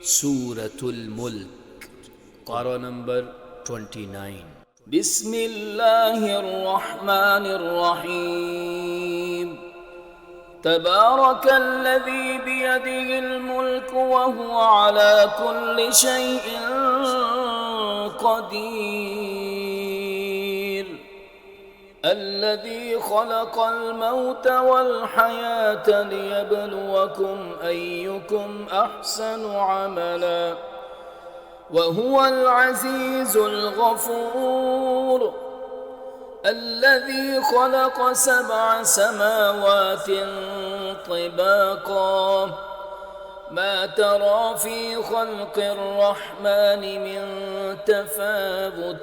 سورة الملك قارئ نمبر 29 بسم الله الرحمن الرحيم تبارك الذي بيده الملك وهو على كل شيء قدير الذي خلق الموت والحياة ليبلوكم أيكم أحسن عملا وهو العزيز الغفور الذي خلق 7 سماوات طباقا ما ترى في خلق الرحمن من تفاوت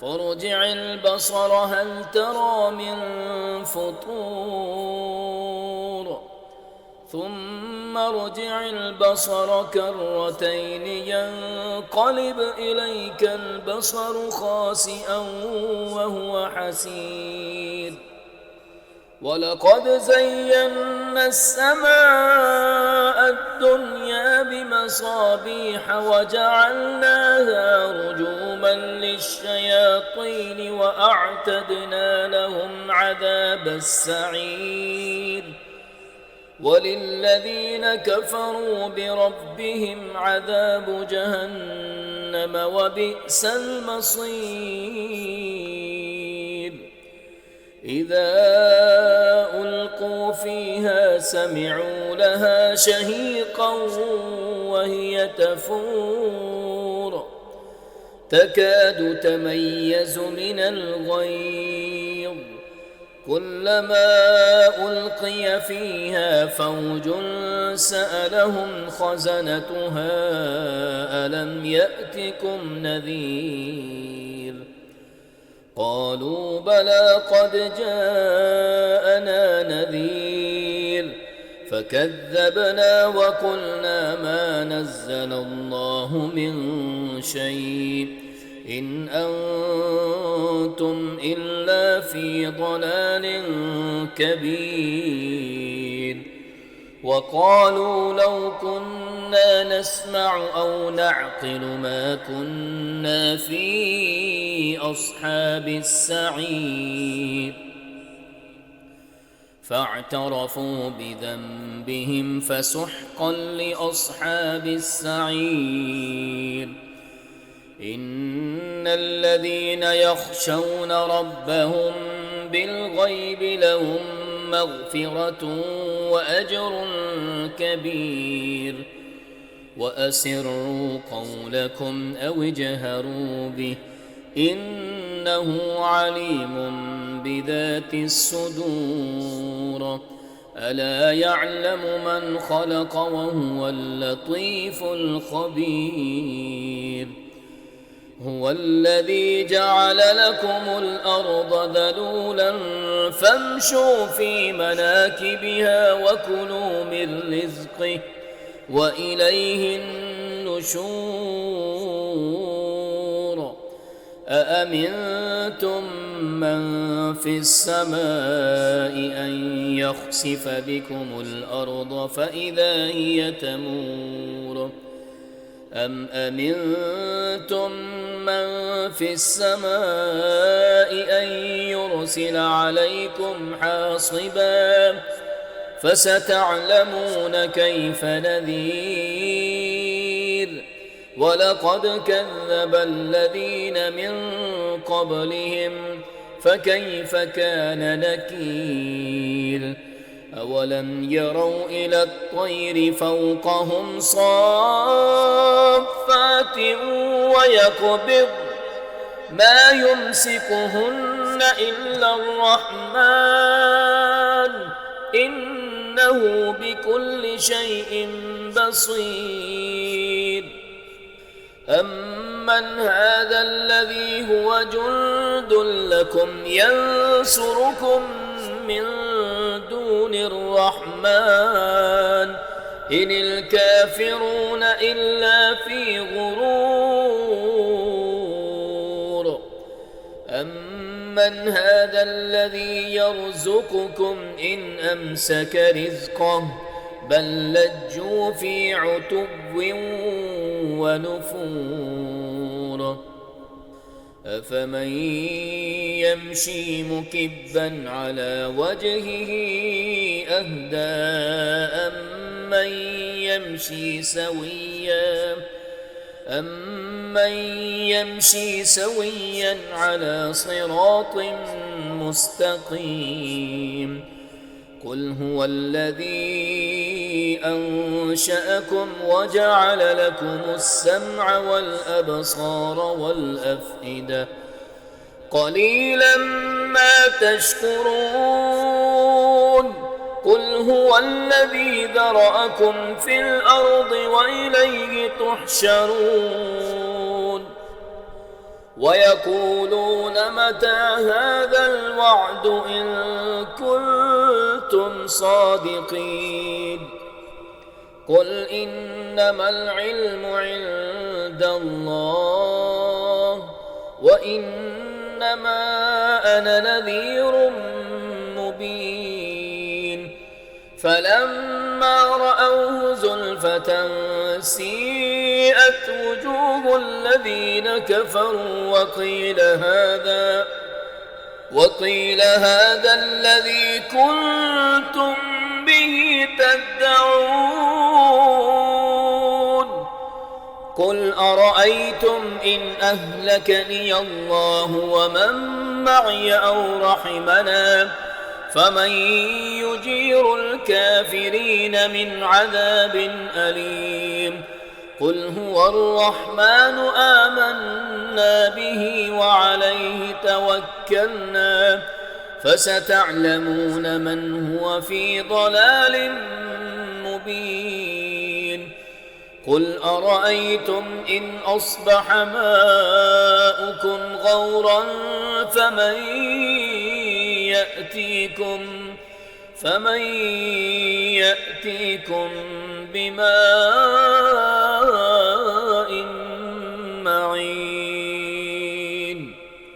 فارجع البصر هل ترى من فطور ثم ارجع البصر كرتين ينقلب إليك البصر خاسئا وهو حسير ولقد زينا السماء الدنيا بمصابيح وجعلناها رجوما للشياطين وأعتدنا لهم عذاب السعير وللذين كفروا بربهم عذاب جهنم وبئس المصير إذا ألقوا فيها سمعوا لها شهيقا وهي تفور تكاد تميز من الغيظ كلما ألقي فيها فوج سألهم خزنتها ألم يأتكم نذير قالوا بلى قد جاءنا نذير فكذبنا وقلنا ما نزل الله من شيء إن أنتم إلا في ضلال كبير وقالوا لو كنا نسمع أو نعقل ما كنا في أصحاب السعير فاعترفوا بذنبهم فسحقا لأصحاب السعير إن الذين يخشون ربهم بالغيب لهم مغفرة وأجر كبير وأسروا قولكم أو اجهروا به إنه عليم بذات الصدور ألا يعلم من خلق وهو اللطيف الخبير هو الذي جعل لكم الأرض ذلولا فامشوا في مناكبها وكلوا من رزقه وإليه النشور أأمنتم من في السماء أن يخسف بكم الأرض فإذا هي تمور أم أمنتم من في السماء أن يرسل عليكم حاصبا فستعلمون كيف نذير ولقد كذب الذين من قبلهم فكيف كان نكير أولم يروا إلى الطير فوقهم صافات ويقبض ما يمسكهن إلا الرحمن إنه بكل شيء بصير أمن هذا الذي هو جند لكم ينصركم من دون الرحمن إن الكافرون إلا في غرور أمن هذا الذي يرزقكم إن أمسك رزقه بل لجوا في عتب ونفور أفمن يمشي مكبا على وجهه أهدى أمن يمشي سويا على صراط مستقيم قل هو الذي أنشأكم وجعل لكم السمع والأبصار والأفئدة قليلا ما تشكرون قل هو الذي ذرأكم في الأرض وإليه تحشرون ويقولون متى هذا الوعد إن كنتم صادقين قل إنما العلم عند الله وإنما أنا نذير مبين فلما رأوه زلفة سيئت وجوه الذين كفروا وقيل هذا الذي كنتم به تدعون قل أرأيتم إن أهلكني الله ومن معي أو رحمنا فمن يجير الكافرين من عذاب أليم قل هو الرحمن آمنا به وعليه توكلنا فستعلمون من هو في ضلال مبين قل أرأيتم إن أصبح ماؤكم غورا فمن يأتيكم بماء